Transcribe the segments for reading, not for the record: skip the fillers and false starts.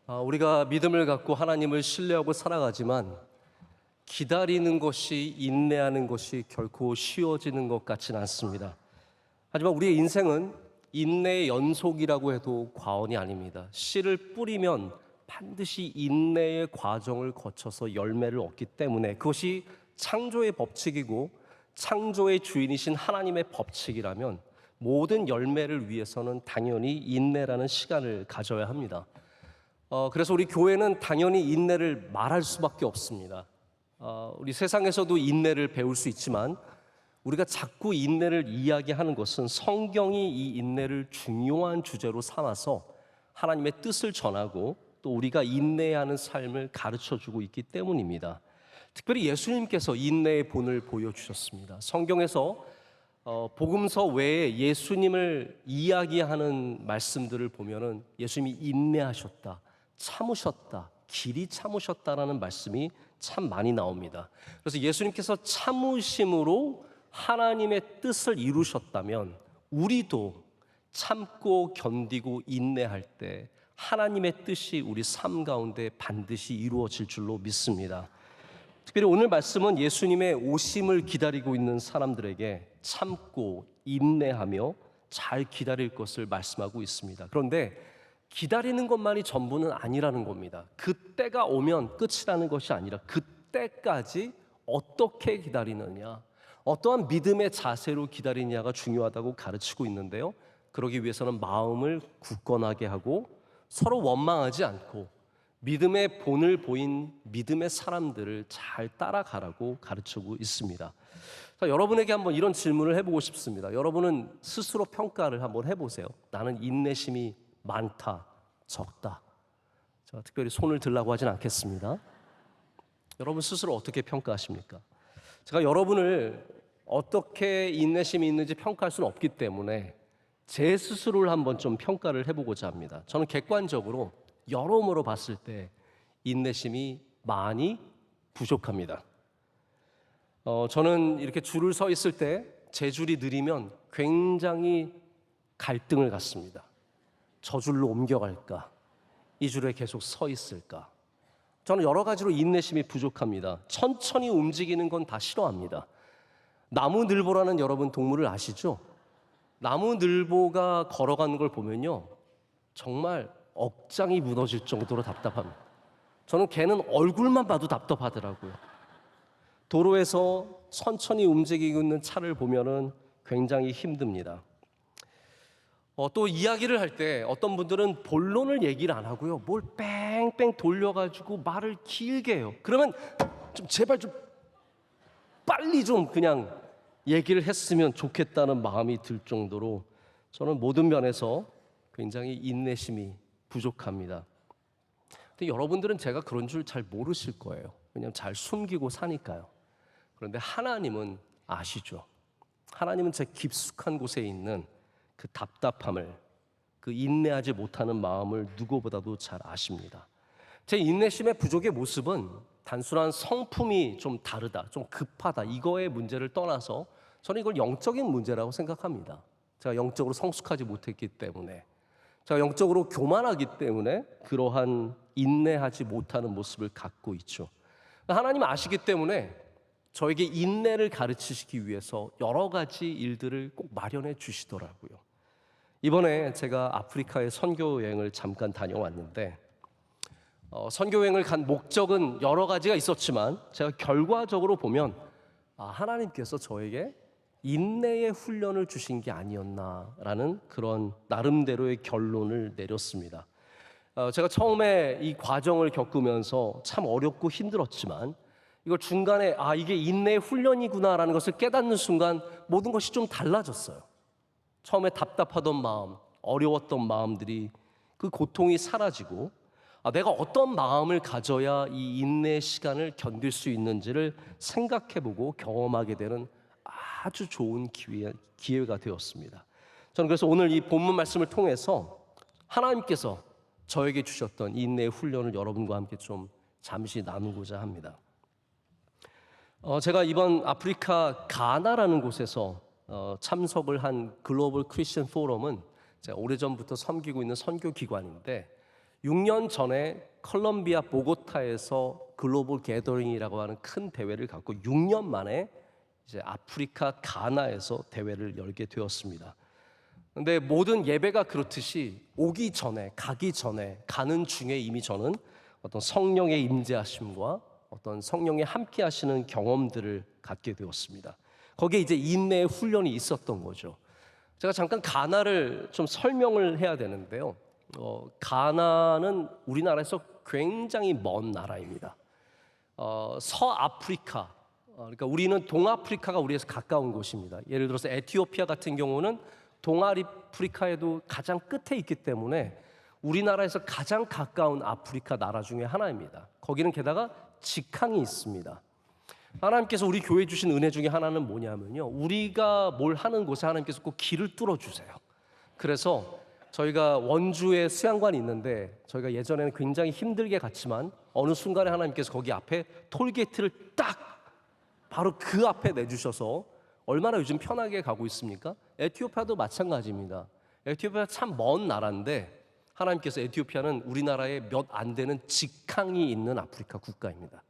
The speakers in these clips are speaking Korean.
우리가 믿음을 갖고 하나님을 신뢰하고 살아가지만 기다리는 것이, 인내하는 것이 결코 쉬워지는 것 같지는 않습니다. 하지만 우리의 인생은 인내의 연속이라고 해도 과언이 아닙니다. 씨를 뿌리면 반드시 인내의 과정을 거쳐서 열매를 얻기 때문에 그것이 창조의 법칙이고 창조의 주인이신 하나님의 법칙이라면 모든 열매를 위해서는 당연히 인내라는 시간을 가져야 합니다. 그래서 우리 교회는 당연히 인내를 말할 수밖에 없습니다. 우리 세상에서도 인내를 배울 수 있지만 우리가 자꾸 인내를 이야기하는 것은 성경이 이 인내를 중요한 주제로 삼아서 하나님의 뜻을 전하고 또 우리가 인내하는 삶을 가르쳐주고 있기 때문입니다. 특별히 예수님께서 인내의 본을 보여주셨습니다. 성경에서 복음서 외에 예수님을 이야기하는 말씀들을 보면은 예수님이 인내하셨다, 참으셨다, 길이 참으셨다라는 말씀이 참 많이 나옵니다. 그래서 예수님께서 참으심으로 하나님의 뜻을 이루셨다면 우리도 참고 견디고 인내할 때 하나님의 뜻이 우리 삶 가운데 반드시 이루어질 줄로 믿습니다. 특별히 오늘 말씀은 예수님의 오심을 기다리고 있는 사람들에게 참고 인내하며 잘 기다릴 것을 말씀하고 있습니다. 그런데 기다리는 것만이 전부는 아니라는 겁니다. 그때가 오면 끝이라는 것이 아니라 그때까지 어떻게 기다리느냐, 어떠한 믿음의 자세로 기다리느냐가 중요하다고 가르치고 있는데요. 그러기 위해서는 마음을 굳건하게 하고 서로 원망하지 않고 믿음의 본을 보인 믿음의 사람들을 잘 따라가라고 가르치고 있습니다. 자, 여러분에게 한번 이런 질문을 해보고 싶습니다. 여러분은 스스로 평가를 한번 해보세요. 나는 인내심이 많다, 적다. 제가 특별히 손을 들라고 하진 않겠습니다. 여러분 스스로 어떻게 평가하십니까? 제가 여러분을 어떻게 인내심이 있는지 평가할 수는 없기 때문에 제 스스로를 한번 좀 평가를 해보고자 합니다. 저는 객관적으로 여러모로 봤을 때 인내심이 많이 부족합니다. 저는 이렇게 줄을 서 있을 때 제 줄이 느리면 굉장히 갈등을 갖습니다. 저 줄로 옮겨갈까? 이 줄에 계속 서 있을까? 저는 여러 가지로 인내심이 부족합니다. 천천히 움직이는 건 다 싫어합니다. 나무늘보라는 여러분 동물을 아시죠? 나무늘보가 걸어가는 걸 보면요, 정말 억장이 무너질 정도로 답답합니다. 저는 걔는 얼굴만 봐도 답답하더라고요. 도로에서 천천히 움직이고 있는 차를 보면은 굉장히 힘듭니다. 또 이야기를 할 때 어떤 분들은 본론을 얘기를 안 하고요, 뭘 뺑뺑 돌려가지고 말을 길게 해요. 그러면 좀 제발 좀 빨리 좀 그냥 얘기를 했으면 좋겠다는 마음이 들 정도로 저는 모든 면에서 굉장히 인내심이 부족합니다. 근데 여러분들은 제가 그런 줄 잘 모르실 거예요. 왜냐하면 잘 숨기고 사니까요. 그런데 하나님은 아시죠. 하나님은 제 깊숙한 곳에 있는 그 답답함을, 그 인내하지 못하는 마음을 누구보다도 잘 아십니다. 제 인내심의 부족의 모습은 단순한 성품이 좀 다르다, 좀 급하다, 이거의 문제를 떠나서 저는 이걸 영적인 문제라고 생각합니다. 제가 영적으로 성숙하지 못했기 때문에, 제가 영적으로 교만하기 때문에 그러한 인내하지 못하는 모습을 갖고 있죠. 하나님 아시기 때문에 저에게 인내를 가르치시기 위해서 여러 가지 일들을 꼭 마련해 주시더라고요. 이번에 제가 아프리카에 선교 여행을 잠깐 다녀왔는데 선교 여행을 간 목적은 여러 가지가 있었지만 제가 결과적으로 보면 하나님께서 저에게 인내의 훈련을 주신 게 아니었나라는 그런 나름대로의 결론을 내렸습니다. 제가 처음에 이 과정을 겪으면서 참 어렵고 힘들었지만 이걸 중간에 이게 인내의 훈련이구나라는 것을 깨닫는 순간 모든 것이 좀 달라졌어요. 처음에 답답하던 마음, 어려웠던 마음들이, 그 고통이 사라지고 내가 어떤 마음을 가져야 이 인내의 시간을 견딜 수 있는지를 생각해보고 경험하게 되는 아주 좋은 기회가 되었습니다. 저는 그래서 오늘 이 본문 말씀을 통해서 하나님께서 저에게 주셨던 인내의 훈련을 여러분과 함께 좀 잠시 나누고자 합니다. 제가 이번 아프리카 가나라는 곳에서 참석을 한 글로벌 크리스천 포럼은 제가 오래전부터 섬기고 있는 선교기관인데 6년 전에 컬럼비아 보고타에서 글로벌 게더링이라고 하는 큰 대회를 갖고 6년 만에 이제 아프리카 가나에서 대회를 열게 되었습니다. 근데 모든 예배가 그렇듯이 오기 전에, 가기 전에, 가는 중에 이미 저는 어떤 성령의 임재하심과 어떤 성령의 함께 하시는 경험들을 갖게 되었습니다. 거기에 이제 인내의 훈련이 있었던 거죠. 제가 잠깐 가나를 좀 설명을 해야 되는데요. 가나는 우리나라에서 굉장히 먼 나라입니다. 서아프리카, 그러니까 우리는 동아프리카가 우리에서 가까운 곳입니다. 예를 들어서 에티오피아 같은 경우는 동아프리카에도 가장 끝에 있기 때문에 우리나라에서 가장 가까운 아프리카 나라 중에 하나입니다. 거기는 게다가 직항이 있습니다. 하나님께서 우리 교회 주신 은혜 중에 하나는 뭐냐면요, 우리가 뭘 하는 곳에 하나님께서 꼭 길을 뚫어주세요. 그래서 저희가 원주에 수양관이 있는데 저희가 예전에는 굉장히 힘들게 갔지만 어느 순간에 하나님께서 거기 앞에 톨게이트를 딱 바로 그 앞에 내주셔서 얼마나 요즘 편하게 가고 있습니까? 에티오피아도 마찬가지입니다. 에티오피아 참 먼 나라인데 하나님께서 에티오피아는 우리나라에 몇 안 되는 직항이 있는 아프리카 국가입니다.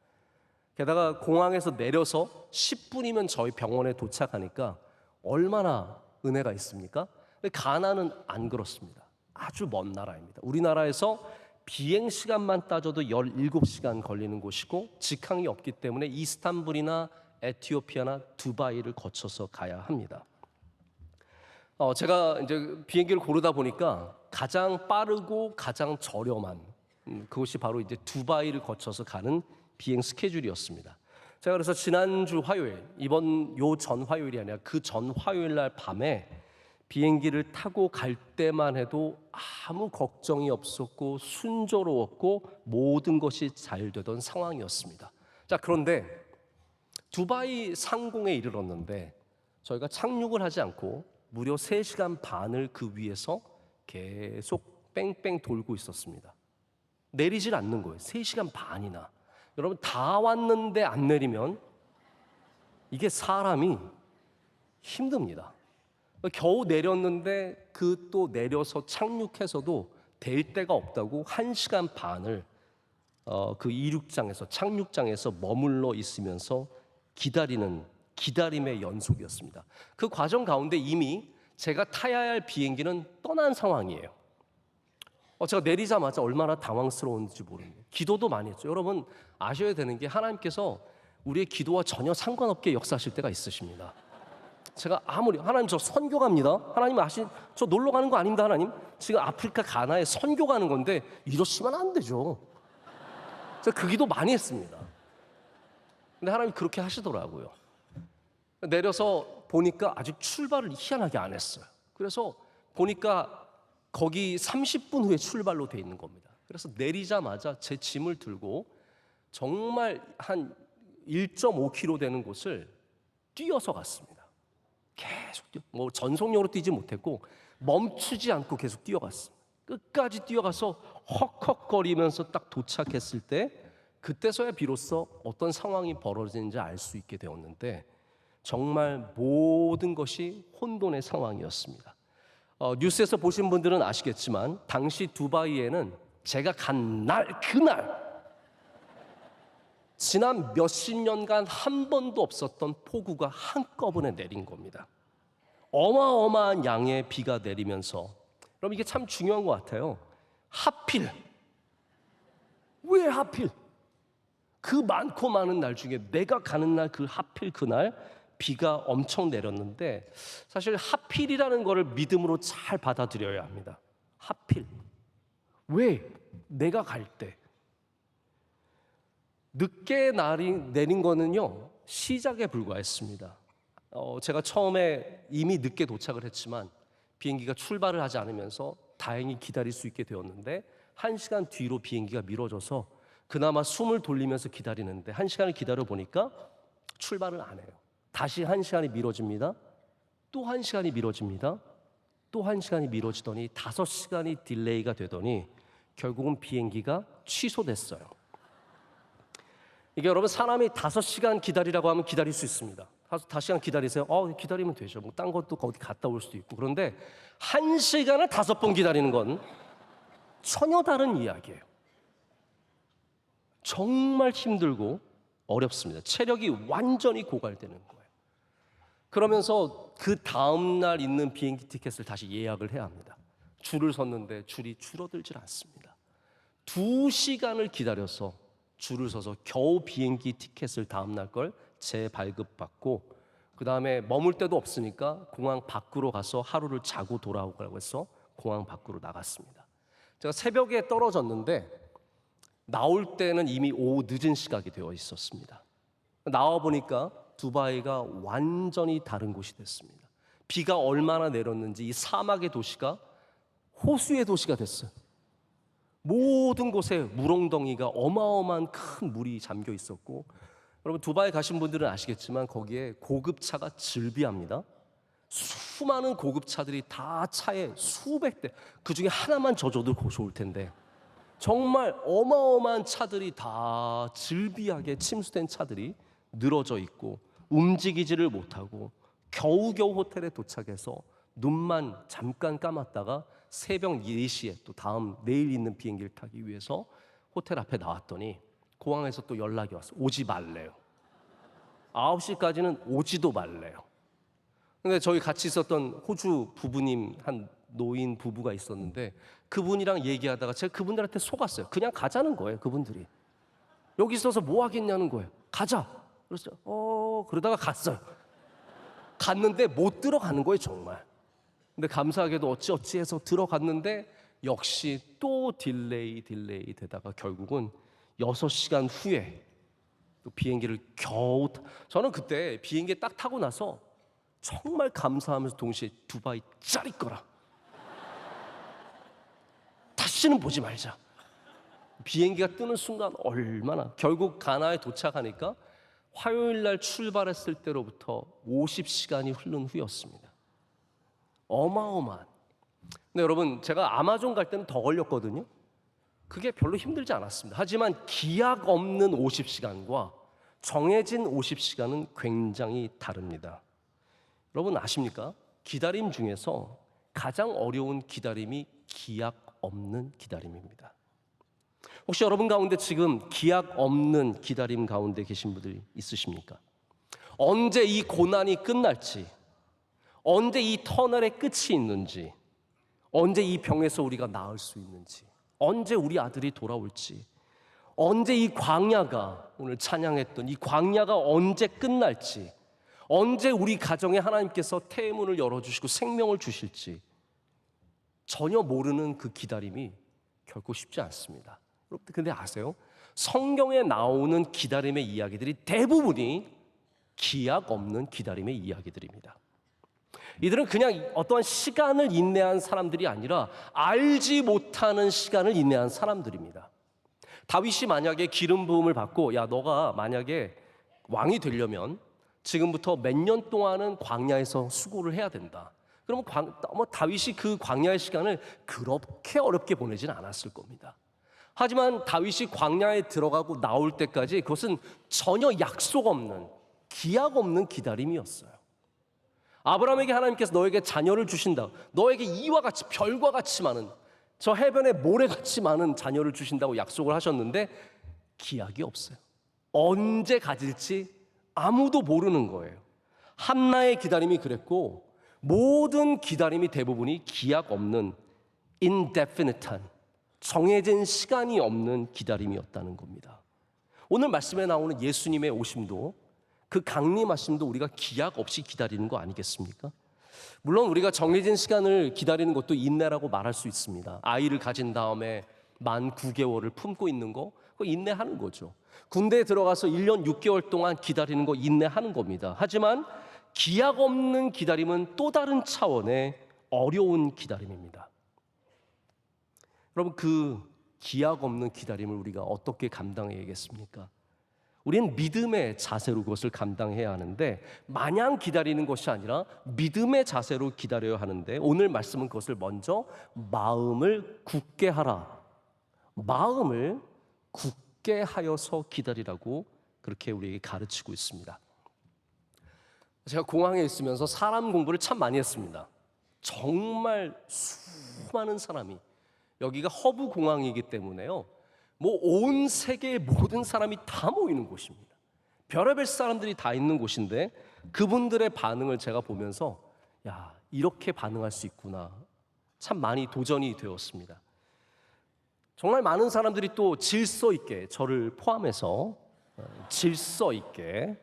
게다가 공항에서 내려서 10분이면 저희 병원에 도착하니까 얼마나 은혜가 있습니까? 근데 가나는 안 그렇습니다. 아주 먼 나라입니다. 우리나라에서 비행 시간만 따져도 17시간 걸리는 곳이고 직항이 없기 때문에 이스탄불이나 에티오피아나 두바이를 거쳐서 가야 합니다. 제가 이제 비행기를 고르다 보니까 가장 빠르고 가장 저렴한 그것이 바로 이제 두바이를 거쳐서 가는 비행 스케줄이었습니다. 제가 그래서 지난주 화요일, 이번 요 전 화요일이 아니라 그 전 화요일 날 밤에 비행기를 타고 갈 때만 해도 아무 걱정이 없었고 순조로웠고 모든 것이 잘 되던 상황이었습니다. 자, 그런데 두바이 상공에 이르렀는데 저희가 착륙을 하지 않고 무려 3시간 반을 그 위에서 계속 뺑뺑 돌고 있었습니다. 내리질 않는 거예요. 3시간 반이나. 여러분, 다 왔는데 안 내리면 이게 사람이 힘듭니다. 겨우 내렸는데 그 또 내려서 착륙해서도 될 데가 없다고 1시간 반을 그 이륙장에서 착륙장에서 머물러 있으면서 기다림의 연속이었습니다. 그 과정 가운데 이미 제가 타야 할 비행기는 떠난 상황이에요. 제가 내리자마자 얼마나 당황스러웠는지 모릅니다. 기도도 많이 했죠. 여러분 아셔야 되는 게 하나님께서 우리의 기도와 전혀 상관없게 역사하실 때가 있으십니다. 제가 아무리 하나님 저 선교 갑니다. 하나님 저 놀러 가는 거 아닙니다. 하나님 지금 아프리카 가나에 선교 가는 건데 이러시면 안 되죠. 제가 그 기도 많이 했습니다. 근데 하나님 그렇게 하시더라고요. 내려서 보니까 아직 출발을 희한하게 안 했어요. 그래서 보니까 거기 30분 후에 출발로 돼 있는 겁니다. 그래서 내리자마자 제 짐을 들고 정말 한 1.5km 되는 곳을 뛰어서 갔습니다. 계속 뭐 전속력으로 뛰지 못했고 멈추지 않고 계속 뛰어갔습니다. 끝까지 뛰어가서 헉헉거리면서 딱 도착했을 때 그때서야 비로소 어떤 상황이 벌어지는지 알 수 있게 되었는데 정말 모든 것이 혼돈의 상황이었습니다. 뉴스에서 보신 분들은 아시겠지만 당시 두바이에는 제가 간 그날 지난 몇십 년간 한 번도 없었던 폭우가 한꺼번에 내린 겁니다. 어마어마한 양의 비가 내리면서 그럼 이게 참 중요한 것 같아요. 왜 하필 그 많고 많은 날 중에 내가 가는 날 그 하필 그날 비가 엄청 내렸는데 사실 하필이라는 거를 믿음으로 잘 받아들여야 합니다. 하필 왜 내가 갈 때 늦게 내린 거는요 시작에 불과했습니다. 제가 처음에 이미 늦게 도착을 했지만 비행기가 출발을 하지 않으면서 다행히 기다릴 수 있게 되었는데 1시간 뒤로 비행기가 미뤄져서 그나마 숨을 돌리면서 기다리는데 1시간을 기다려 보니까 출발을 안 해요. 다시 1시간이 미뤄집니다. 또 1시간이 미뤄집니다. 또 1시간이 미뤄지더니 5시간이 딜레이가 되더니 결국은 비행기가 취소됐어요. 이게 여러분 사람이 5시간 기다리라고 하면 기다릴 수 있습니다. 5시간 기다리세요. 기다리면 되죠. 뭐 딴 것도 거기 갔다 올 수도 있고. 그런데 1시간을 5번 기다리는 건 전혀 다른 이야기예요. 정말 힘들고 어렵습니다. 체력이 완전히 고갈되는 거예요. 그러면서 그 다음날 있는 비행기 티켓을 다시 예약을 해야 합니다. 줄을 섰는데 줄이 줄어들질 않습니다. 2시간을 기다려서 줄을 서서 겨우 비행기 티켓을 다음날 걸 재발급받고, 그 다음에 머물 데도 없으니까 공항 밖으로 가서 하루를 자고 돌아오라고 해서 공항 밖으로 나갔습니다. 제가 새벽에 떨어졌는데 나올 때는 이미 오후 늦은 시각이 되어 있었습니다. 나와 보니까 두바이가 완전히 다른 곳이 됐습니다. 비가 얼마나 내렸는지 이 사막의 도시가 호수의 도시가 됐어요. 모든 곳에 물엉덩이가 어마어마한 큰 물이 잠겨 있었고, 여러분 두바이 가신 분들은 아시겠지만 거기에 고급차가 즐비합니다. 수많은 고급차들이 다 차에 수백 대, 그중에 하나만 져줘도 좋을 텐데 정말 어마어마한 차들이 다 즐비하게 침수된 차들이 늘어져 있고 움직이지를 못하고 겨우겨우 호텔에 도착해서 눈만 잠깐 감았다가 새벽 4시에 또 다음 내일 있는 비행기를 타기 위해서 호텔 앞에 나왔더니 공항에서 또 연락이 왔어요. 오지 말래요. 9시까지는 오지도 말래요. 근데 저희 같이 있었던 호주 부부님, 한 노인 부부가 있었는데 그분이랑 얘기하다가 제가 그분들한테 속았어요. 그냥 가자는 거예요. 그분들이 여기 있어서 뭐 하겠냐는 거예요. 가자. 그래서 그러다가 갔어요. 갔는데 못 들어가는 거예요, 정말. 근데 감사하게도 어찌어찌해서 들어갔는데 역시 또 딜레이 되다가 결국은 6시간 후에 또 비행기를 겨우 저는 그때 비행기 딱 타고 나서 정말 감사하면서 동시에 두바이 짜리 거라. 다시는 보지 말자. 비행기가 뜨는 순간 얼마나, 결국 가나에 도착하니까 화요일 날 출발했을 때로부터 50시간이 흐른 후였습니다. 어마어마한. 근데 여러분, 제가 아마존 갈 때는 더 걸렸거든요. 그게 별로 힘들지 않았습니다. 하지만 기약 없는 50시간과 정해진 50시간은 굉장히 다릅니다. 여러분 아십니까? 기다림 중에서 가장 어려운 기다림이 기약 없는 기다림입니다. 혹시 여러분 가운데 지금 기약 없는 기다림 가운데 계신 분들이 있으십니까? 언제 이 고난이 끝날지, 언제 이 터널의 끝이 있는지, 언제 이 병에서 우리가 나을 수 있는지, 언제 우리 아들이 돌아올지, 언제 이 광야가, 오늘 찬양했던 이 광야가 언제 끝날지, 언제 우리 가정에 하나님께서 태문을 열어주시고 생명을 주실지 전혀 모르는 그 기다림이 결코 쉽지 않습니다. 여러분들 근데 아세요? 성경에 나오는 기다림의 이야기들이 대부분이 기약 없는 기다림의 이야기들입니다. 이들은 그냥 어떠한 시간을 인내한 사람들이 아니라 알지 못하는 시간을 인내한 사람들입니다. 다윗이 만약에 기름 부음을 받고, 야 너가 만약에 왕이 되려면 지금부터 몇 년 동안은 광야에서 수고를 해야 된다. 그러면 다윗이 그 광야의 시간을 그렇게 어렵게 보내지는 않았을 겁니다. 하지만 다윗이 광야에 들어가고 나올 때까지 그것은 전혀 약속 없는, 기약 없는 기다림이었어요. 아브라함에게 하나님께서 너에게 자녀를 주신다, 너에게 이와 같이 별과 같이 많은, 저 해변의 모래같이 많은 자녀를 주신다고 약속을 하셨는데 기약이 없어요. 언제 가질지 아무도 모르는 거예요. 한나의 기다림이 그랬고 모든 기다림이 대부분이 기약 없는 indefinite한, 정해진 시간이 없는 기다림이었다는 겁니다. 오늘 말씀에 나오는 예수님의 오심도, 그 강림하심도 우리가 기약 없이 기다리는 거 아니겠습니까? 물론 우리가 정해진 시간을 기다리는 것도 인내라고 말할 수 있습니다. 아이를 가진 다음에 만 9개월을 품고 있는 거, 그거 인내하는 거죠. 군대에 들어가서 1년 6개월 동안 기다리는 거 인내하는 겁니다. 하지만 기약 없는 기다림은 또 다른 차원의 어려운 기다림입니다. 여러분, 그 기약 없는 기다림을 우리가 어떻게 감당해야겠습니까? 우리는 믿음의 자세로 그것을 감당해야 하는데, 마냥 기다리는 것이 아니라 믿음의 자세로 기다려야 하는데, 오늘 말씀은 그것을 먼저 마음을 굳게 하라, 마음을 굳게 하여서 기다리라고 그렇게 우리에게 가르치고 있습니다. 제가 공항에 있으면서 사람 공부를 참 많이 했습니다. 정말 수많은 사람이 여기가 허브 공항이기 때문에요. 뭐 온 세계의 모든 사람이 다 모이는 곳입니다. 별의별 사람들이 다 있는 곳인데 그분들의 반응을 제가 보면서 야, 이렇게 반응할 수 있구나. 참 많이 도전이 되었습니다. 정말 많은 사람들이 또 질서 있게 저를 포함해서 질서 있게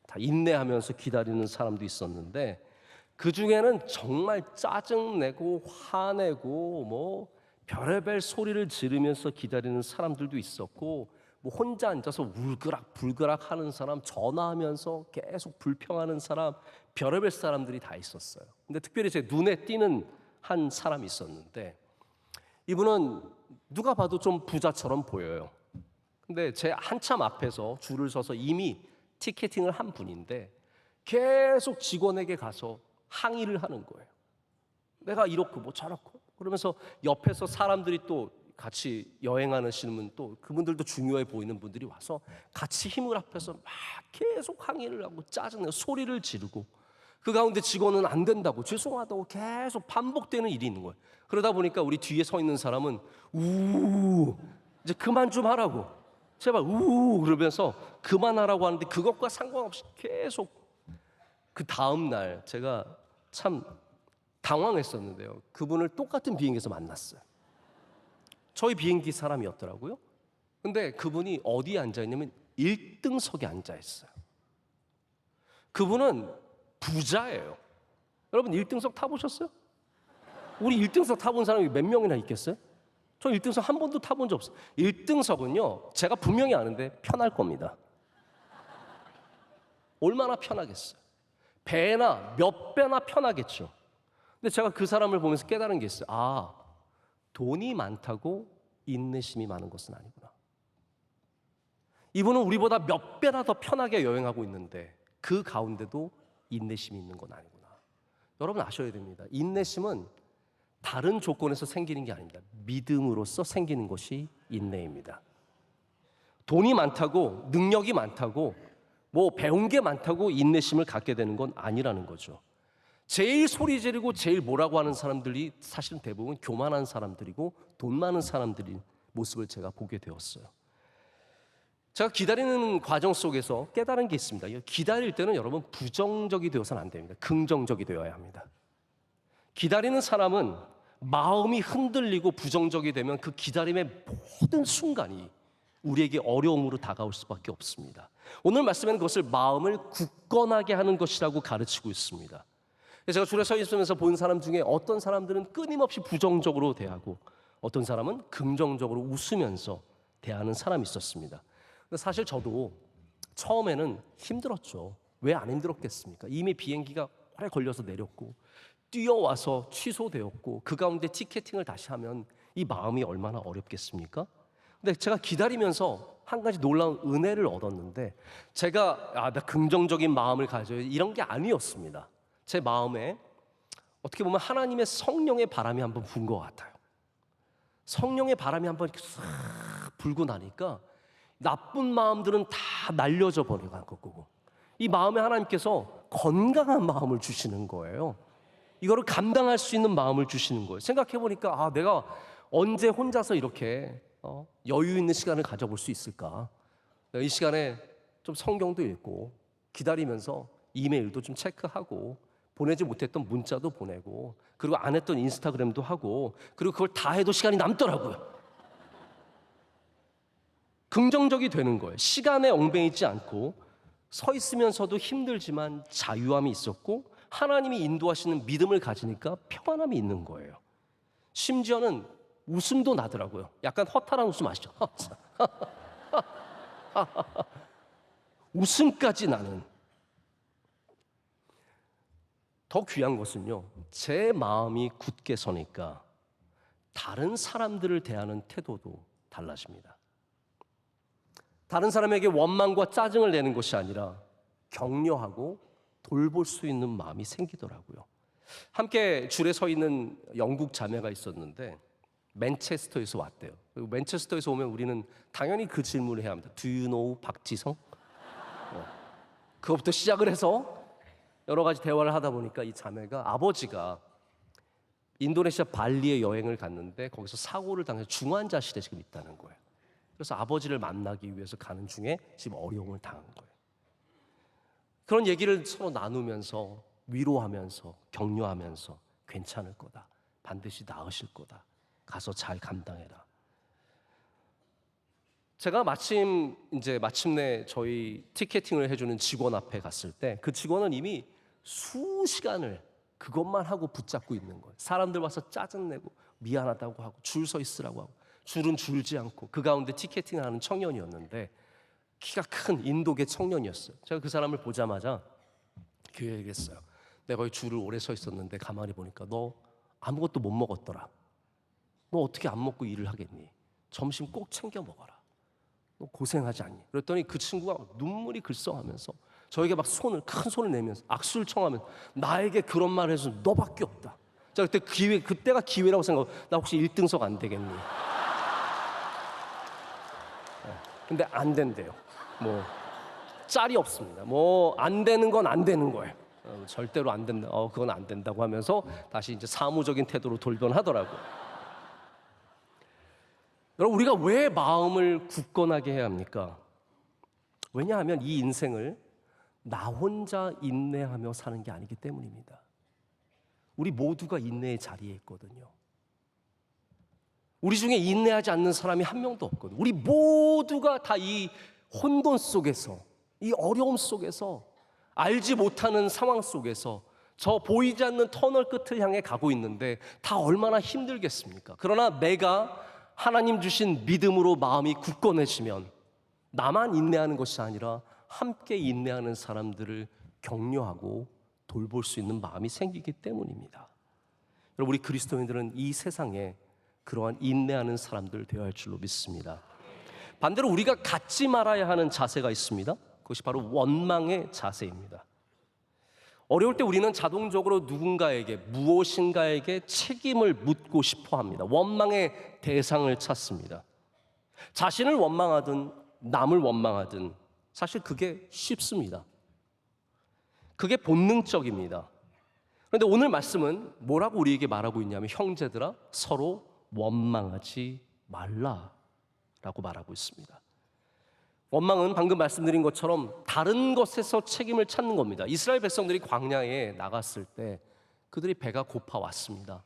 다 인내하면서 기다리는 사람도 있었는데 그 중에는 정말 짜증내고 화내고 뭐 별의별 소리를 지르면서 기다리는 사람들도 있었고 뭐 혼자 앉아서 울그락불그락 하는 사람, 전화하면서 계속 불평하는 사람, 별의별 사람들이 다 있었어요. 근데 특별히 제 눈에 띄는 한 사람이 있었는데 이분은 누가 봐도 좀 부자처럼 보여요. 근데 제 한참 앞에서 줄을 서서 이미 티켓팅을 한 분인데 계속 직원에게 가서 항의를 하는 거예요. 내가 이렇고 뭐 저렇고 그러면서 옆에서 사람들이 또 같이 여행하시는 분 또 그분들도 중요해 보이는 분들이 와서 같이 힘을 합해서 막 계속 항의를 하고 짜증내고 소리를 지르고 그 가운데 직원은 안 된다고 죄송하다고 계속 반복되는 일이 있는 거예요. 그러다 보니까 우리 뒤에 서 있는 사람은 우 이제 그만 좀 하라고 제발 우 그러면서 그만하라고 하는데 그것과 상관없이 계속 그 다음 날 제가 참 당황했었는데요. 그분을 똑같은 비행기에서 만났어요. 저희 비행기 사람이었더라고요. 근데 그분이 어디에 앉아있냐면 1등석에 앉아있어요. 그분은 부자예요. 여러분 1등석 타보셨어요? 우리 1등석 타본 사람이 몇 명이나 있겠어요? 저 1등석 한 번도 타본 적 없어요. 1등석은요 제가 분명히 아는데 편할 겁니다. 얼마나 편하겠어요. 배나 몇 배나 편하겠죠. 근데 제가 그 사람을 보면서 깨달은 게 있어요. 아, 돈이 많다고 인내심이 많은 것은 아니구나. 이분은 우리보다 몇 배나 더 편하게 여행하고 있는데 그 가운데도 인내심이 있는 건 아니구나. 여러분 아셔야 됩니다. 인내심은 다른 조건에서 생기는 게 아닙니다. 믿음으로써 생기는 것이 인내입니다. 돈이 많다고 능력이 많다고 뭐 배운 게 많다고 인내심을 갖게 되는 건 아니라는 거죠. 제일 소리 지르고 제일 뭐라고 하는 사람들이 사실은 대부분 교만한 사람들이고 돈 많은 사람들인 모습을 제가 보게 되었어요. 제가 기다리는 과정 속에서 깨달은 게 있습니다. 기다릴 때는 여러분 부정적이 되어서는 안 됩니다. 긍정적이 되어야 합니다. 기다리는 사람은 마음이 흔들리고 부정적이 되면 그 기다림의 모든 순간이 우리에게 어려움으로 다가올 수밖에 없습니다. 오늘 말씀에는 그것을 마음을 굳건하게 하는 것이라고 가르치고 있습니다. 제가 줄에 서 있으면서 본 사람 중에 어떤 사람들은 끊임없이 부정적으로 대하고 어떤 사람은 긍정적으로 웃으면서 대하는 사람이 있었습니다. 근데 사실 저도 처음에는 힘들었죠. 왜 안 힘들었겠습니까? 이미 비행기가 오래 걸려서 내렸고 뛰어와서 취소되었고 그 가운데 티켓팅을 다시 하면 이 마음이 얼마나 어렵겠습니까? 근데 제가 기다리면서 한 가지 놀라운 은혜를 얻었는데 제가 나 긍정적인 마음을 가져야 이런 게 아니었습니다. 제 마음에 어떻게 보면 하나님의 성령의 바람이 한번 분 것 같아요. 성령의 바람이 한번 이렇게 싹 불고 나니까 나쁜 마음들은 다 날려져 버려간 거고 이 마음에 하나님께서 건강한 마음을 주시는 거예요. 이거를 감당할 수 있는 마음을 주시는 거예요. 생각해 보니까 내가 언제 혼자서 이렇게 여유 있는 시간을 가져볼 수 있을까? 이 시간에 좀 성경도 읽고 기다리면서 이메일도 좀 체크하고 보내지 못했던 문자도 보내고 그리고 안 했던 인스타그램도 하고 그리고 그걸 다 해도 시간이 남더라고요. 긍정적이 되는 거예요. 시간에 얽매이지 않고 서 있으면서도 힘들지만 자유함이 있었고 하나님이 인도하시는 믿음을 가지니까 평안함이 있는 거예요. 심지어는 웃음도 나더라고요. 약간 허탈한 웃음 아시죠? 웃음까지 나는. 더 귀한 것은요, 제 마음이 굳게 서니까 다른 사람들을 대하는 태도도 달라집니다. 다른 사람에게 원망과 짜증을 내는 것이 아니라 격려하고 돌볼 수 있는 마음이 생기더라고요. 함께 줄에 서 있는 영국 자매가 있었는데 맨체스터에서 왔대요. 그리고 맨체스터에서 오면 우리는 당연히 그 질문을 해야 합니다. Do you know 박지성? 그것부터 시작을 해서 여러 가지 대화를 하다 보니까 이 자매가 아버지가 인도네시아 발리에 여행을 갔는데 거기서 사고를 당해서 중환자실에 지금 있다는 거예요. 그래서 아버지를 만나기 위해서 가는 중에 지금 어려움을 당한 거예요. 그런 얘기를 서로 나누면서 위로하면서 격려하면서 괜찮을 거다. 반드시 나으실 거다. 가서 잘 감당해라. 제가 마침내 저희 티켓팅을 해주는 직원 앞에 갔을 때 그 직원은 이미 수시간을 그것만 하고 붙잡고 있는 거예요. 사람들 와서 짜증내고 미안하다고 하고 줄 서 있으라고 하고 줄은 줄지 않고 그 가운데 티켓팅을 하는 청년이었는데 키가 큰 인도계 청년이었어요. 제가 그 사람을 보자마자 그 얘기했어요. 내가 거기 줄을 오래 서 있었는데 가만히 보니까 너 아무것도 못 먹었더라. 너 어떻게 안 먹고 일을 하겠니? 점심 꼭 챙겨 먹어라. 너 고생하지 않니? 그랬더니 그 친구가 눈물이 글썽하면서 저에게 막 큰 손을 내면서 악수를 청하면서 나에게 그런 말을 해서 너밖에 없다. 자, 그때가 기회라고 생각하고 나 혹시 1등석 안 되겠니? 근데 안 된대요. 뭐 짤이 없습니다. 뭐 안 되는 건 안 되는 거예요. 절대로 안 된다. 그건 안 된다고 하면서 다시 이제 사무적인 태도로 돌변하더라고요. 여러분, 우리가 왜 마음을 굳건하게 해야 합니까? 왜냐하면 이 인생을 나 혼자 인내하며 사는 게 아니기 때문입니다. 우리 모두가 인내의 자리에 있거든요. 우리 중에 인내하지 않는 사람이 한 명도 없거든요. 우리 모두가 다 이 혼돈 속에서, 이 어려움 속에서, 알지 못하는 상황 속에서 저 보이지 않는 터널 끝을 향해 가고 있는데 다 얼마나 힘들겠습니까? 그러나 내가 하나님 주신 믿음으로 마음이 굳건해지면 나만 인내하는 것이 아니라 함께 인내하는 사람들을 격려하고 돌볼 수 있는 마음이 생기기 때문입니다. 여러분, 우리 그리스도인들은 이 세상에 그러한 인내하는 사람들 되어야 할 줄로 믿습니다. 반대로 우리가 갖지 말아야 하는 자세가 있습니다. 그것이 바로 원망의 자세입니다. 어려울 때 우리는 자동적으로 누군가에게 무엇인가에게 책임을 묻고 싶어 합니다. 원망의 대상을 찾습니다. 자신을 원망하든 남을 원망하든 사실 그게 쉽습니다. 그게 본능적입니다. 그런데 오늘 말씀은 뭐라고 우리에게 말하고 있냐면 형제들아 서로 원망하지 말라라고 말하고 있습니다. 원망은 방금 말씀드린 것처럼 다른 것에서 책임을 찾는 겁니다. 이스라엘 백성들이 광야에 나갔을 때 그들이 배가 고파왔습니다.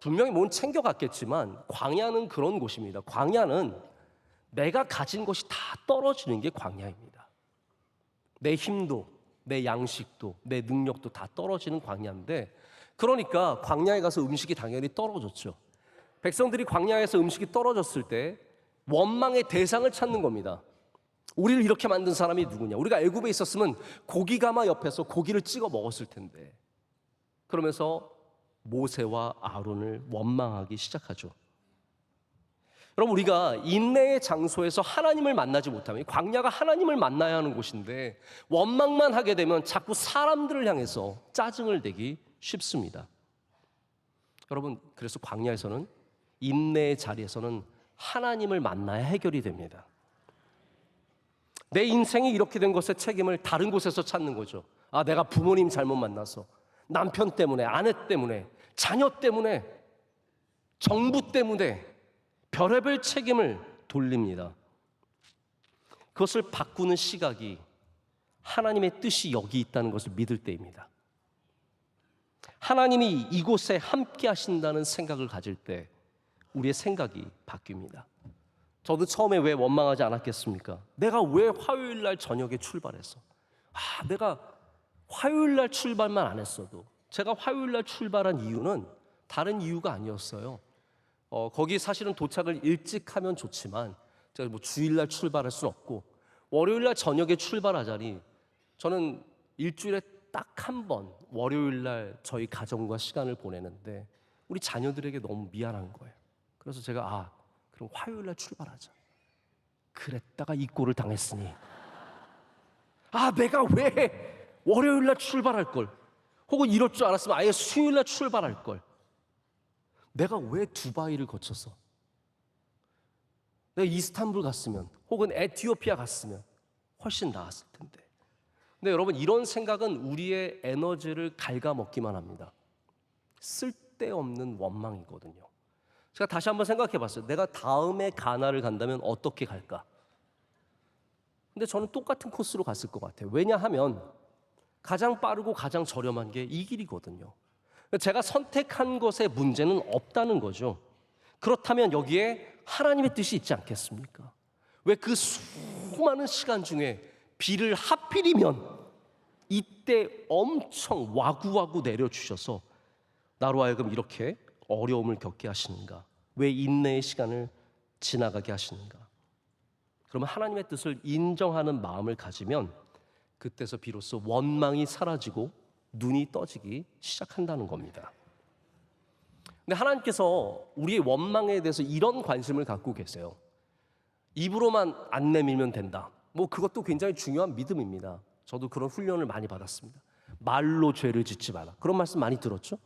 분명히 뭔 챙겨갔겠지만 광야는 그런 곳입니다. 광야는 내가 가진 것이 다 떨어지는 게 광야입니다. 내 힘도, 내 양식도, 내 능력도 다 떨어지는 광야인데 그러니까 광야에 가서 음식이 당연히 떨어졌죠. 백성들이 광야에서 음식이 떨어졌을 때 원망의 대상을 찾는 겁니다. 우리를 이렇게 만든 사람이 누구냐? 우리가 애굽에 있었으면 고기가마 옆에서 고기를 찍어 먹었을 텐데 그러면서 모세와 아론을 원망하기 시작하죠. 여러분, 우리가 인내의 장소에서 하나님을 만나지 못하면 광야가 하나님을 만나야 하는 곳인데 원망만 하게 되면 자꾸 사람들을 향해서 짜증을 내기 쉽습니다. 여러분, 그래서 광야에서는 인내의 자리에서는 하나님을 만나야 해결이 됩니다. 내 인생이 이렇게 된 것의 책임을 다른 곳에서 찾는 거죠. 내가 부모님 잘못 만나서 남편 때문에, 아내 때문에, 자녀 때문에, 정부 때문에 별의별 책임을 돌립니다. 그것을 바꾸는 시각이 하나님의 뜻이 여기 있다는 것을 믿을 때입니다. 하나님이 이곳에 함께 하신다는 생각을 가질 때 우리의 생각이 바뀝니다. 저도 처음에 왜 원망하지 않았겠습니까? 내가 왜 화요일 날 저녁에 출발해서 내가 화요일 날 출발만 안 했어도 제가 화요일 날 출발한 이유는 다른 이유가 아니었어요. 거기 사실은 도착을 일찍 하면 좋지만 제가 뭐 주일날 출발할 수는 없고 월요일날 저녁에 출발하자니 저는 일주일에 딱 한 번 월요일날 저희 가정과 시간을 보내는데 우리 자녀들에게 너무 미안한 거예요. 그래서 제가 그럼 화요일날 출발하자. 그랬다가 이 꼴을 당했으니 내가 왜 월요일날 출발할 걸, 혹은 이럴 줄 알았으면 아예 수요일날 출발할 걸, 내가 왜 두바이를 거쳐서 내가 이스탄불 갔으면 혹은 에티오피아 갔으면 훨씬 나았을 텐데. 근데 여러분, 이런 생각은 우리의 에너지를 갉아먹기만 합니다. 쓸데없는 원망이거든요. 제가 다시 한번 생각해 봤어요. 내가 다음에 가나를 간다면 어떻게 갈까? 근데 저는 똑같은 코스로 갔을 것 같아요. 왜냐하면 가장 빠르고 가장 저렴한 게 이 길이거든요. 제가 선택한 것에 문제는 없다는 거죠. 그렇다면 여기에 하나님의 뜻이 있지 않겠습니까? 왜 그 수많은 시간 중에 비를 하필이면 이때 엄청 와구와구 내려주셔서 나로 하여금 이렇게 어려움을 겪게 하시는가? 왜 인내의 시간을 지나가게 하시는가? 그러면 하나님의 뜻을 인정하는 마음을 가지면 그때서 비로소 원망이 사라지고 눈이 떠지기 시작한다는 겁니다. 근데 하나님께서 우리의 원망에 대해서 이런 관심을 갖고 계세요. 입으로만 안 내밀면 된다. 뭐 그것도 굉장히 중요한 믿음입니다. 저도 그런 훈련을 많이 받았습니다. 말로 죄를 짓지 마라. 그런 말씀 많이 들었죠?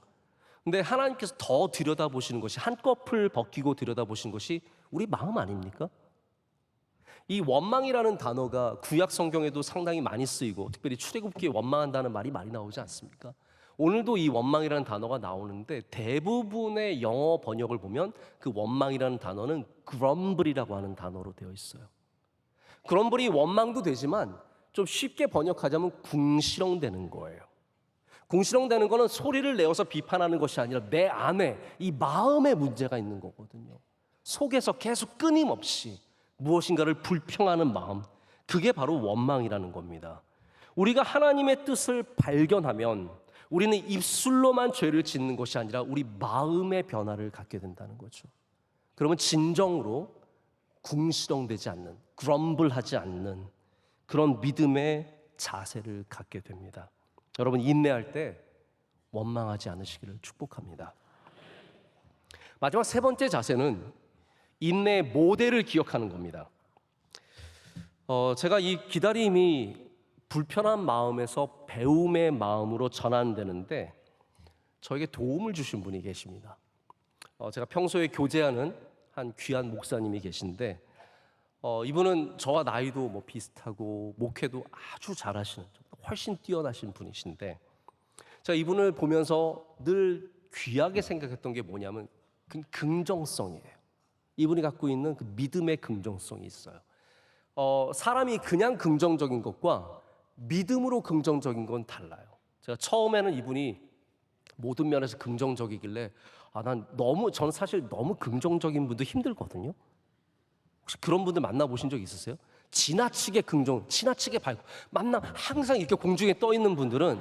근데 하나님께서 더 들여다보시는 것이, 한꺼풀 벗기고 들여다보시는 것이 우리 마음 아닙니까? 이 원망이라는 단어가 구약 성경에도 상당히 많이 쓰이고 특별히 출애굽기에 원망한다는 말이 많이 나오지 않습니까? 오늘도 이 원망이라는 단어가 나오는데 대부분의 영어 번역을 보면 그 원망이라는 단어는 grumble이라고 하는 단어로 되어 있어요. grumble이 원망도 되지만 좀 쉽게 번역하자면 궁시렁대는 거예요. 궁시렁대는 거는 소리를 내어서 비판하는 것이 아니라 내 안에 이 마음에 문제가 있는 거거든요. 속에서 계속 끊임없이 무엇인가를 불평하는 마음, 그게 바로 원망이라는 겁니다. 우리가 하나님의 뜻을 발견하면 우리는 입술로만 죄를 짓는 것이 아니라 우리 마음의 변화를 갖게 된다는 거죠. 그러면 진정으로 궁시렁대지 않는, 그럼블하지 않는 그런 믿음의 자세를 갖게 됩니다. 여러분, 인내할 때 원망하지 않으시기를 축복합니다. 마지막 세 번째 자세는 인내의 모델을 기억하는 겁니다. 제가 이 기다림이 불편한 마음에서 배움의 마음으로 전환되는데 저에게 도움을 주신 분이 계십니다. 제가 평소에 교제하는 한 귀한 목사님이 계신데 이분은 저와 나이도 뭐 비슷하고 목회도 아주 잘하시는, 훨씬 뛰어나신 분이신데 제가 이분을 보면서 늘 귀하게 생각했던 게 뭐냐면 그 긍정성이에요. 이분이 갖고 있는 그 믿음의 긍정성이 있어요. 사람이 그냥 긍정적인 것과 믿음으로 긍정적인 건 달라요. 제가 처음에는 이분이 모든 면에서 긍정적이길래 저는 사실 너무 긍정적인 분도 힘들거든요. 혹시 그런 분들 만나보신 적 있으세요? 지나치게 지나치게 밝고 항상 이렇게 공중에 떠 있는 분들은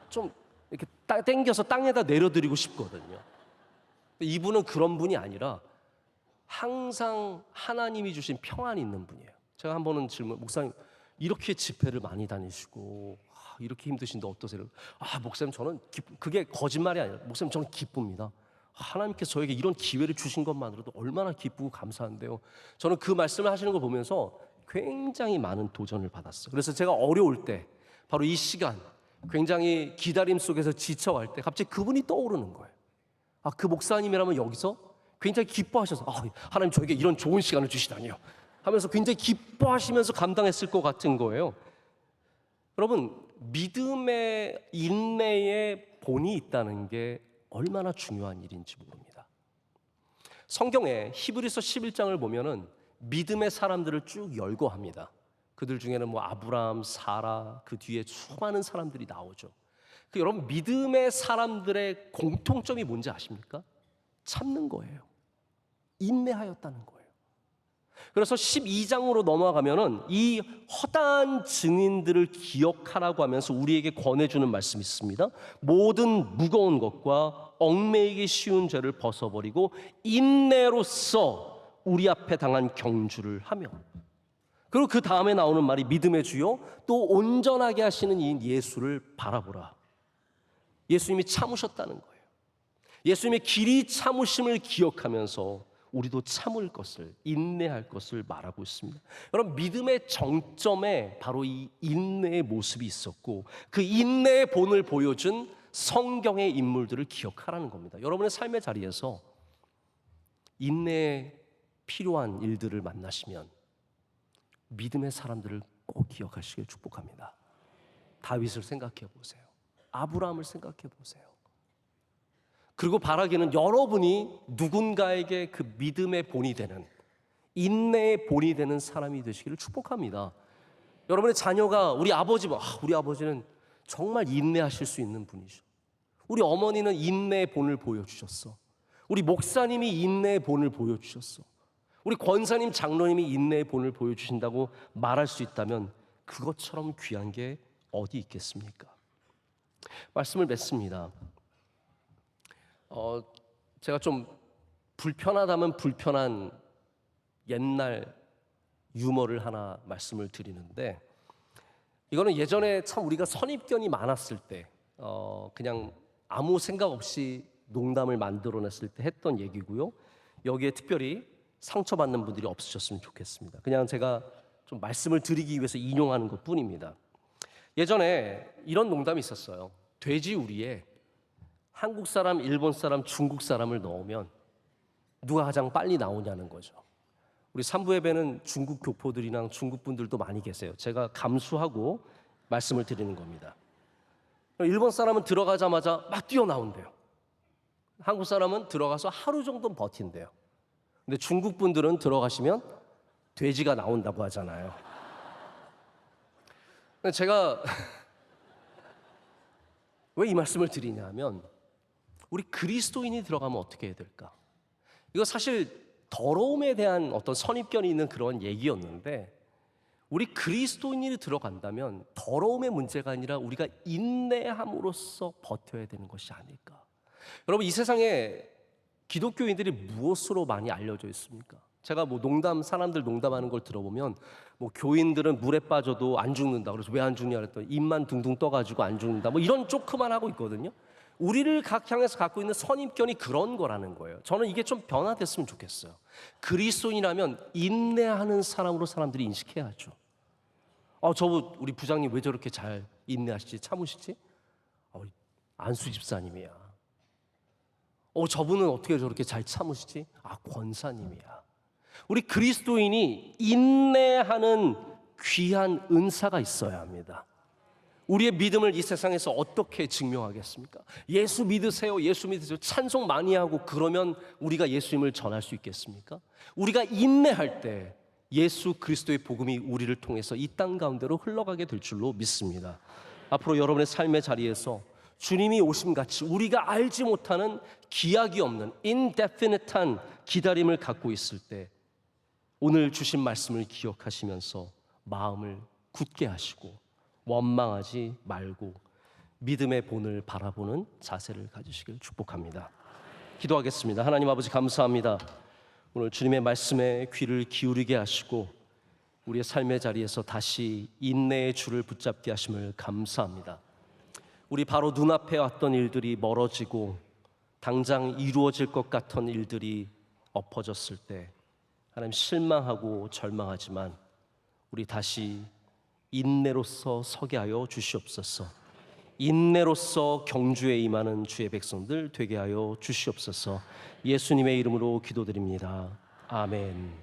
좀 이렇게 땡겨서 땅에다 내려드리고 싶거든요. 이분은 그런 분이 아니라 항상 하나님이 주신 평안이 있는 분이에요. 제가 한 번은 목사님 이렇게 집회를 많이 다니시고 이렇게 힘드신데 어떠세요? 목사님 저는 그게 거짓말이 아니라 목사님 저는 기쁩니다. 하나님께서 저에게 이런 기회를 주신 것만으로도 얼마나 기쁘고 감사한데요. 저는 그 말씀을 하시는 걸 보면서 굉장히 많은 도전을 받았어요. 그래서 제가 어려울 때 바로 이 시간 굉장히 기다림 속에서 지쳐갈 때 갑자기 그분이 떠오르는 거예요. 그 목사님이라면 여기서 굉장히 기뻐하셔서 하나님 저에게 이런 좋은 시간을 주시다니요 하면서 굉장히 기뻐하시면서 감당했을 것 같은 거예요. 여러분, 믿음의 인내에 본이 있다는 게 얼마나 중요한 일인지 모릅니다. 성경에 히브리서 11장을 보면은 믿음의 사람들을 쭉 열거합니다. 그들 중에는 뭐 아브라함, 사라, 그 뒤에 수많은 사람들이 나오죠. 여러분, 믿음의 사람들의 공통점이 뭔지 아십니까? 참는 거예요. 인내하였다는 거예요. 그래서 12장으로 넘어가면은 이 허다한 증인들을 기억하라고 하면서 우리에게 권해주는 말씀이 있습니다. 모든 무거운 것과 얽매이기 쉬운 죄를 벗어버리고 인내로써 우리 앞에 당한 경주를 하며, 그리고 그 다음에 나오는 말이 믿음의 주요 또 온전하게 하시는 이 예수를 바라보라. 예수님이 참으셨다는 거예요. 예수님의 길이 참으심을 기억하면서 우리도 참을 것을, 인내할 것을 말하고 있습니다. 여러분, 믿음의 정점에 바로 이 인내의 모습이 있었고 그 인내의 본을 보여준 성경의 인물들을 기억하라는 겁니다. 여러분의 삶의 자리에서 인내에 필요한 일들을 만나시면 믿음의 사람들을 꼭 기억하시길 축복합니다. 다윗을 생각해 보세요. 아브라함을 생각해 보세요. 그리고 바라기는 여러분이 누군가에게 그 믿음의 본이 되는, 인내의 본이 되는 사람이 되시기를 축복합니다. 여러분의 자녀가 우리 아버지는 정말 인내하실 수 있는 분이죠. 우리 어머니는 인내의 본을 보여주셨어. 우리 목사님이 인내의 본을 보여주셨어. 우리 권사님, 장로님이 인내의 본을 보여주신다고 말할 수 있다면 그것처럼 귀한 게 어디 있겠습니까? 말씀을 맺습니다. 제가 좀 불편하다면 불편한 옛날 유머를 하나 말씀을 드리는데, 이거는 예전에 참 우리가 선입견이 많았을 때 그냥 아무 생각 없이 농담을 만들어냈을 때 했던 얘기고요. 여기에 특별히 상처받는 분들이 없으셨으면 좋겠습니다. 그냥 제가 좀 말씀을 드리기 위해서 인용하는 것뿐입니다. 예전에 이런 농담이 있었어요. 돼지우리에 한국 사람, 일본 사람, 중국 사람을 넣으면 누가 가장 빨리 나오냐는 거죠. 우리 삼부 예배는 중국 교포들이랑 중국 분들도 많이 계세요. 제가 감수하고 말씀을 드리는 겁니다. 일본 사람은 들어가자마자 막 뛰어나온대요. 한국 사람은 들어가서 하루 정도 버틴대요. 근데 중국 분들은 들어가시면 돼지가 나온다고 하잖아요. 제가 왜 이 말씀을 드리냐면, 우리 그리스도인이 들어가면 어떻게 해야 될까? 이거 사실 더러움에 대한 어떤 선입견이 있는 그런 얘기였는데, 우리 그리스도인이 들어간다면 더러움의 문제가 아니라 우리가 인내함으로써 버텨야 되는 것이 아닐까. 여러분, 이 세상에 기독교인들이 무엇으로 많이 알려져 있습니까? 제가 사람들 농담하는 걸 들어보면 교인들은 물에 빠져도 안 죽는다. 그래서 왜 안 죽냐 그랬더니 입만 둥둥 떠가지고 안 죽는다. 이런 조크만 하고 있거든요. 우리를 향해서 갖고 있는 선입견이 그런 거라는 거예요. 저는 이게 좀 변화됐으면 좋겠어요. 그리스도인이라면 인내하는 사람으로 사람들이 인식해야죠. 우리 부장님 왜 저렇게 잘 인내하시지, 참으시지? 안수 집사님이야. 저분은 어떻게 저렇게 잘 참으시지? 권사님이야. 우리 그리스도인이 인내하는 귀한 은사가 있어야 합니다. 우리의 믿음을 이 세상에서 어떻게 증명하겠습니까? 예수 믿으세요, 예수 믿으세요, 찬송 많이 하고 그러면 우리가 예수님을 전할 수 있겠습니까? 우리가 인내할 때 예수 그리스도의 복음이 우리를 통해서 이 땅 가운데로 흘러가게 될 줄로 믿습니다. 앞으로 여러분의 삶의 자리에서 주님이 오심같이 우리가 알지 못하는 기약이 없는 indefinite한 기다림을 갖고 있을 때 오늘 주신 말씀을 기억하시면서 마음을 굳게 하시고 원망하지 말고 믿음의 본을 바라보는 자세를 가지시길 축복합니다. 기도하겠습니다. 하나님 아버지, 감사합니다. 오늘 주님의 말씀에 귀를 기울이게 하시고 우리의 삶의 자리에서 다시 인내의 줄을 붙잡게 하심을 감사합니다. 우리 바로 눈앞에 왔던 일들이 멀어지고 당장 이루어질 것 같던 일들이 엎어졌을 때 하나님 실망하고 절망하지만 우리 다시 인내로서 서게 하여 주시옵소서. 인내로서 경주에 임하는 주의 백성들 되게 하여 주시옵소서. 예수님의 이름으로 기도드립니다. 아멘.